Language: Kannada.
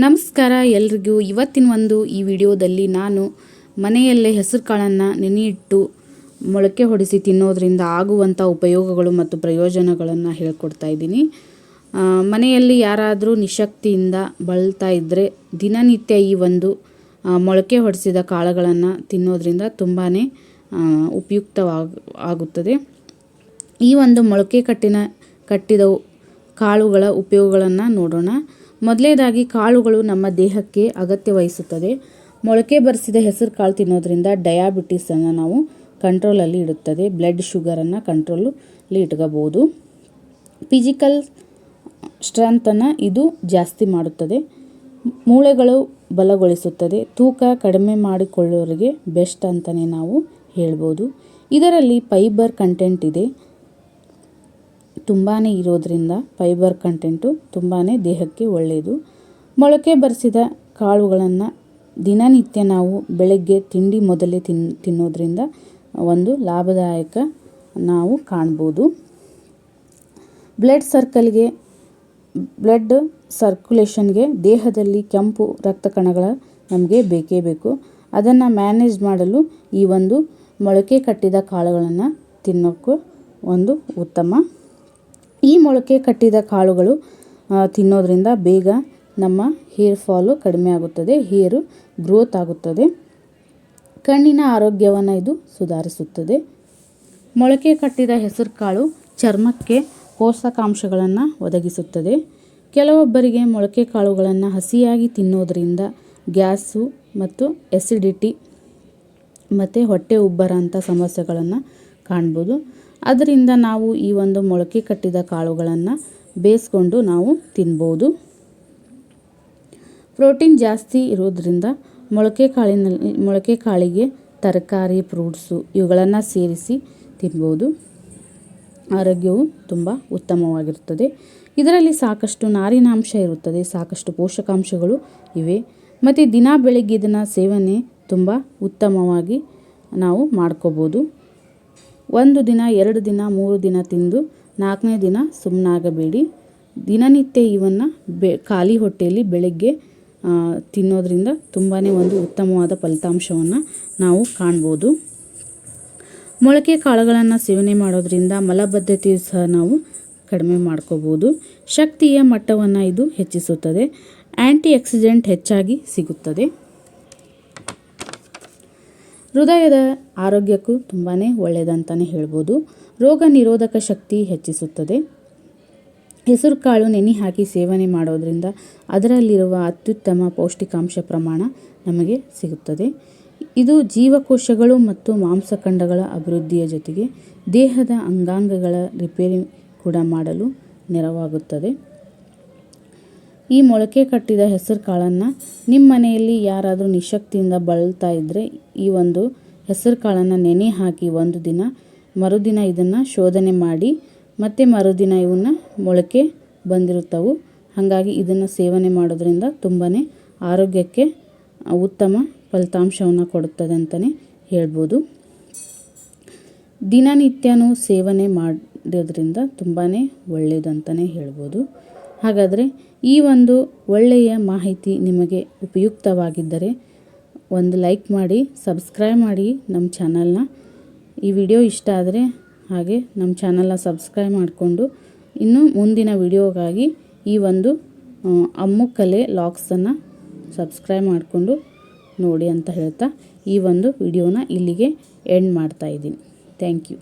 ನಮಸ್ಕಾರ ಎಲ್ರಿಗೂ. ಇವತ್ತಿನ ಈ ವಿಡಿಯೋದಲ್ಲಿ ನಾನು ಮನೆಯಲ್ಲೇ ಹೆಸರು ಕಾಳನ್ನು ನೆನೆಯಿಟ್ಟು ಮೊಳಕೆ ಹೊಡೆಸಿ ತಿನ್ನೋದ್ರಿಂದ ಆಗುವಂಥ ಉಪಯೋಗಗಳು ಮತ್ತು ಪ್ರಯೋಜನಗಳನ್ನು ಹೇಳ್ಕೊಡ್ತಾ ಇದ್ದೀನಿ. ಮನೆಯಲ್ಲಿ ಯಾರಾದರೂ ನಿಶಕ್ತಿಯಿಂದ ಬಳಲ್ತಾ ಇದ್ದರೆ ದಿನನಿತ್ಯ ಈ ಮೊಳಕೆ ಹೊಡೆಸಿದ ಕಾಳುಗಳನ್ನು ತಿನ್ನೋದ್ರಿಂದ ತುಂಬಾ ಉಪಯುಕ್ತವಾಗುತ್ತದೆ. ಈ ಮೊಳಕೆ ಕಟ್ಟಿದ ಕಾಳುಗಳ ಉಪಯೋಗಗಳನ್ನು ನೋಡೋಣ. ಮೊದಲನೇದಾಗಿ ಕಾಳುಗಳು ನಮ್ಮ ದೇಹಕ್ಕೆ ಅಗತ್ಯ ವಹಿಸುತ್ತದೆ. ಮೊಳಕೆ ಬರಿಸಿದ ಹೆಸರು ಕಾಳು ತಿನ್ನೋದ್ರಿಂದ ಡಯಾಬಿಟಿಸನ್ನು ನಾವು ಕಂಟ್ರೋಲಲ್ಲಿ ಇಡುತ್ತದೆ. ಬ್ಲಡ್ ಶುಗರನ್ನು ಕಂಟ್ರೋಲಲ್ಲಿ ಇಟ್ಕೋಬೋದು. ಫಿಸಿಕಲ್ ಸ್ಟ್ರೆಂತನ್ನು ಇದು ಜಾಸ್ತಿ ಮಾಡುತ್ತದೆ. ಮೂಳೆಗಳು ಬಲಗೊಳಿಸುತ್ತದೆ. ತೂಕ ಕಡಿಮೆ ಮಾಡಿಕೊಳ್ಳೋರಿಗೆ ಬೆಸ್ಟ್ ಅಂತಲೇ ನಾವು ಹೇಳ್ಬೋದು. ಇದರಲ್ಲಿ ಫೈಬರ್ ಕಂಟೆಂಟ್ ಇದೆ. ತುಂಬಾ ಇರೋದ್ರಿಂದ ಫೈಬರ್ ಕಂಟೆಂಟು ತುಂಬಾ ದೇಹಕ್ಕೆ ಒಳ್ಳೆಯದು. ಮೊಳಕೆ ಬರಿಸಿದ ಕಾಳುಗಳನ್ನು ದಿನನಿತ್ಯ ನಾವು ಬೆಳಗ್ಗೆ ತಿಂಡಿ ಮೊದಲೇ ತಿನ್ನೋದ್ರಿಂದ ಲಾಭದಾಯಕ ನಾವು ಕಾಣ್ಬೋದು. ಬ್ಲಡ್ ಸರ್ಕ್ಯುಲೇಷನ್ಗೆ ದೇಹದಲ್ಲಿ ಕೆಂಪು ರಕ್ತ ಕಣಗಳ ನಮಗೆ ಬೇಕೇ ಬೇಕು. ಅದನ್ನು ಮ್ಯಾನೇಜ್ ಮಾಡಲು ಈ ಮೊಳಕೆ ಕಟ್ಟಿದ ಕಾಳುಗಳನ್ನು ತಿನ್ನೋಕ್ಕೂ ಉತ್ತಮ. ಈ ಮೊಳಕೆ ಕಟ್ಟಿದ ಕಾಳುಗಳು ತಿನ್ನೋದ್ರಿಂದ ಬೇಗ ನಮ್ಮ ಹೇರ್ ಫಾಲು ಕಡಿಮೆ ಆಗುತ್ತದೆ. ಹೇರು ಗ್ರೋತ್ ಆಗುತ್ತದೆ. ಕಣ್ಣಿನ ಆರೋಗ್ಯವನ್ನು ಇದು ಸುಧಾರಿಸುತ್ತದೆ. ಮೊಳಕೆ ಕಟ್ಟಿದ ಹೆಸರು ಕಾಳು ಚರ್ಮಕ್ಕೆ ಪೋಷಕಾಂಶಗಳನ್ನು ಒದಗಿಸುತ್ತದೆ. ಕೆಲವೊಬ್ಬರಿಗೆ ಮೊಳಕೆ ಕಾಳುಗಳನ್ನು ಹಸಿಯಾಗಿ ತಿನ್ನೋದ್ರಿಂದ ಗ್ಯಾಸು ಮತ್ತು ಎಸಿಡಿಟಿ ಮತ್ತು ಹೊಟ್ಟೆ ಉಬ್ಬರಂಥ ಸಮಸ್ಯೆಗಳನ್ನು ಕಾಣ್ಬೋದು. ಅದರಿಂದ ನಾವು ಈ ಮೊಳಕೆ ಕಟ್ಟಿದ ಕಾಳುಗಳನ್ನು ಬೇಯಿಸ್ಕೊಂಡು ನಾವು ತಿನ್ಬೋದು. ಪ್ರೋಟೀನ್ ಜಾಸ್ತಿ ಇರೋದ್ರಿಂದ ಮೊಳಕೆ ಕಾಳಿಗೆ ತರಕಾರಿ, ಫ್ರೂಟ್ಸು ಇವುಗಳನ್ನು ಸೇರಿಸಿ ತಿನ್ಬೋದು. ಆರೋಗ್ಯವು ತುಂಬ ಉತ್ತಮವಾಗಿರುತ್ತದೆ. ಇದರಲ್ಲಿ ಸಾಕಷ್ಟು ನಾರಿನಾಂಶ ಇರುತ್ತದೆ. ಸಾಕಷ್ಟು ಪೋಷಕಾಂಶಗಳು ಇವೆ. ಮತ್ತು ದಿನ ಬೆಳಗ್ಗೆ ಇದನ್ನು ಸೇವನೆ ತುಂಬ ಉತ್ತಮವಾಗಿ ನಾವು ಮಾಡ್ಕೋಬೋದು. 1 ದಿನ, 2 ದಿನ, 3 ದಿನ ತಿಂದು 4ನೇ ದಿನ ಸುಮ್ಮನಾಗಬೇಡಿ. ದಿನನಿತ್ಯ ಇವನ್ನು ಖಾಲಿ ಹೊಟ್ಟೆಯಲ್ಲಿ ಬೆಳಗ್ಗೆ ತಿನ್ನೋದ್ರಿಂದ ತುಂಬಾ ಉತ್ತಮವಾದ ಫಲಿತಾಂಶವನ್ನು ನಾವು ಕಾಣ್ಬೋದು. ಮೊಳಕೆ ಕಾಳುಗಳನ್ನು ಸೇವನೆ ಮಾಡೋದ್ರಿಂದ ಮಲಬದ್ಧತೆಯು ಸಹ ನಾವು ಕಡಿಮೆ ಮಾಡ್ಕೋಬೋದು. ಶಕ್ತಿಯ ಮಟ್ಟವನ್ನು ಇದು ಹೆಚ್ಚಿಸುತ್ತದೆ. ಆ್ಯಂಟಿ ಆಕ್ಸಿಡೆಂಟ್ ಹೆಚ್ಚಾಗಿ ಸಿಗುತ್ತದೆ. ಹೃದಯದ ಆರೋಗ್ಯಕ್ಕೂ ತುಂಬಾ ಒಳ್ಳೆಯದಂತಲೇ ಹೇಳ್ಬೋದು. ರೋಗ ನಿರೋಧಕ ಶಕ್ತಿ ಹೆಚ್ಚಿಸುತ್ತದೆ. ಹೆಸರು ಕಾಳು ನೆನೆ ಹಾಕಿ ಸೇವನೆ ಮಾಡೋದ್ರಿಂದ ಅದರಲ್ಲಿರುವ ಅತ್ಯುತ್ತಮ ಪೌಷ್ಟಿಕಾಂಶ ಪ್ರಮಾಣ ನಮಗೆ ಸಿಗುತ್ತದೆ. ಇದು ಜೀವಕೋಶಗಳು ಮತ್ತು ಮಾಂಸಖಂಡಗಳ ಅಭಿವೃದ್ಧಿಯ ಜೊತೆಗೆ ದೇಹದ ಅಂಗಾಂಗಗಳ ರಿಪೇರಿ ಕೂಡ ಮಾಡಲು ನೆರವಾಗುತ್ತದೆ. ಈ ಮೊಳಕೆ ಕಟ್ಟಿದ ಹೆಸರು ಕಾಳನ್ನು ನಿಮ್ಮ ಮನೆಯಲ್ಲಿ ಯಾರಾದರೂ ನಿಶಕ್ತಿಯಿಂದ ಬಳಲ್ತಾ ಇದ್ದರೆ ಈ ಹೆಸರು ಕಾಳನ್ನು ನೆನೆ ಹಾಕಿ 1 ದಿನ, ಮರುದಿನ ಇದನ್ನು ಶೋಧನೆ ಮಾಡಿ ಮತ್ತು ಮರುದಿನ ಇವನ್ನ ಮೊಳಕೆ ಬಂದಿರುತ್ತವೆ. ಹಾಗಾಗಿ ಇದನ್ನು ಸೇವನೆ ಮಾಡೋದ್ರಿಂದ ತುಂಬಾ ಆರೋಗ್ಯಕ್ಕೆ ಉತ್ತಮ ಫಲಿತಾಂಶವನ್ನು ಕೊಡುತ್ತದೆ ಅಂತಲೇ ಹೇಳ್ಬೋದು. ದಿನನಿತ್ಯನೂ ಸೇವನೆ ಮಾಡೋದ್ರಿಂದ ತುಂಬಾ ಒಳ್ಳೆಯದಂತಲೇ ಹೇಳ್ಬೋದು. ಹಾಗಾದರೆ ಈ ಒಳ್ಳೆಯ ಮಾಹಿತಿ ನಿಮಗೆ ಉಪಯುಕ್ತವಾಗಿದ್ದರೆ ಲೈಕ್ ಮಾಡಿ, ಸಬ್ಸ್ಕ್ರೈಬ್ ಮಾಡಿ ನಮ್ಮ ಚಾನಲ್ನ. ಈ ವಿಡಿಯೋ ಇಷ್ಟ ಆದರೆ ಹಾಗೆ ನಮ್ಮ ಚಾನಲ್ನ ಸಬ್ಸ್ಕ್ರೈಬ್ ಮಾಡಿಕೊಂಡು ಇನ್ನು ಮುಂದಿನ ವಿಡಿಯೋಗಾಗಿ ಈ ಅಮ್ಮು ಕಲೆ ಲಾಗ್ಸನ್ನು ಸಬ್ಸ್ಕ್ರೈಬ್ ಮಾಡಿಕೊಂಡು ನೋಡಿ ಅಂತ ಹೇಳ್ತಾ ಈ ವಿಡಿಯೋನ ಇಲ್ಲಿಗೆ ಎಂಡ್ ಮಾಡ್ತಾಯಿದ್ದೀನಿ. Thank you.